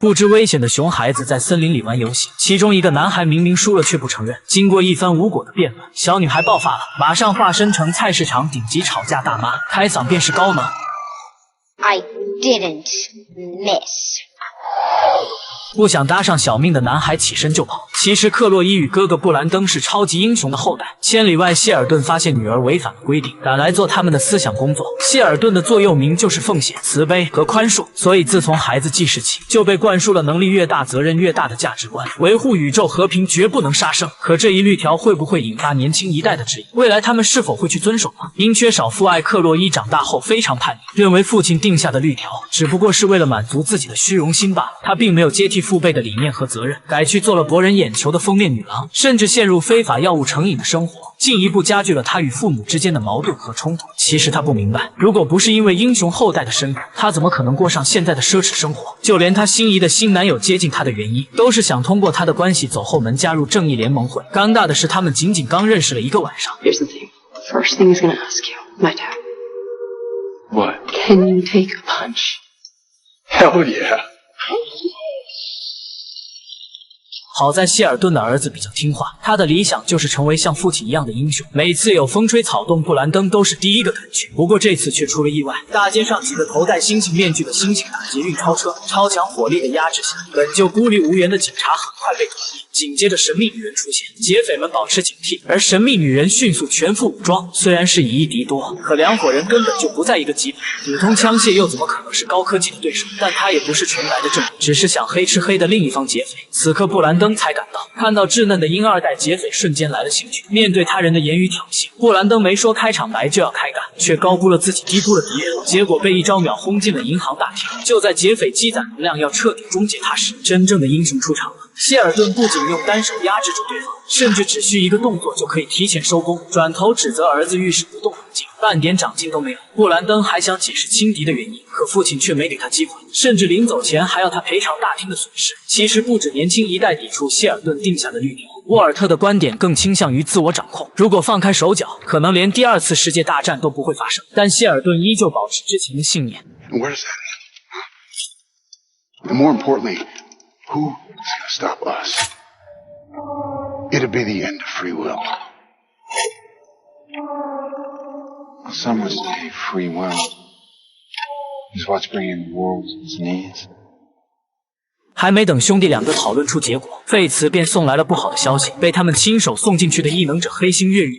不知危险的熊孩子在森林里玩游戏，其中一个男孩明明输了却不承认。经过一番无果的辩论，小女孩爆发了，马上化身成菜市场顶级吵架大妈，开嗓便是高能。I didn't miss. 不想搭上小命的男孩起身就跑。其实克洛伊与哥哥布兰登是超级英雄的后代。千里外，谢尔顿发现女儿违反了规定，赶来做他们的思想工作。谢尔顿的座右铭就是奉献、慈悲和宽恕，所以自从孩子记事起，就被灌输了能力越大责任越大的价值观，维护宇宙和平绝不能杀生。可这一律条会不会引发年轻一代的质疑？未来他们是否会去遵守呢？因缺少父爱，克洛伊长大后非常叛逆，认为父亲定下的律条只不过是为了满足自己的虚荣心罢了。他并没有接替父辈的理念和责任，改去做了博人眼球的封面女郎，甚至陷入非法药物成瘾的生活，进一步加剧了他与父母之间的矛盾和冲突。其实他不明白，如果不是因为英雄后代的身份，他怎么可能过上现在的奢侈生活？就连他心仪的新男友接近他的原因，都是想通过他的关系走后门加入正义联盟会。尴尬的是，他们仅仅刚认识了1个晚上。Here's the thing. First thing he's gonna ask you, my dad. What? Can you take a punch? Hell yeah. 好在谢尔顿的儿子比较听话，他的理想就是成为像父亲一样的英雄。每次有风吹草动，布兰登都是第一个赶去。不过这次却出了意外，大街上几个头戴猩猩面具的猩猩打劫运钞车，超强火力的压制下，本就孤立无援的警察很快被团灭。紧接着神秘女人出现，劫匪们保持警惕，而神秘女人迅速全副武装。虽然是以一敌多，可两伙人根本就不在一个级别，普通枪械又怎么可能是高科技的对手？但他也不是纯白的正义，只是想黑吃黑的另一方劫匪。此刻布兰登才赶到，看到稚嫩的婴二代劫匪，瞬间来了兴趣。面对他人的言语挑衅，布兰登没说开场白就要开干，却高估了自己，低估了敌人，结果被一招秒轰进了银行大厅。就在劫匪积攒能量要彻底终结他时，真正的英雄出场了。谢尔顿不仅用单手压制住对方，甚至只需一个动作就可以提前收工，转头指责儿子遇事不动脑筋，半点长进都没有。布兰登还想解释轻敌的原因，可父亲却没给他机会，甚至临走前还要他赔偿大厅的损失。其实不止年轻一代抵触谢尔顿定下的律条，沃尔特的观点更倾向于自我掌控。如果放开手脚，可能连第2次世界大战都不会发生。但谢尔顿依旧保持之前的信念。 Where does that end? And more importantly, who is going to stop us? It'll be the end of free will. Some would say free will is what's bringing the world to its knees. 还没等兄弟2个讨论出结果，费茨便送来了不好的消息，被他们亲手送进去的异能者黑星越狱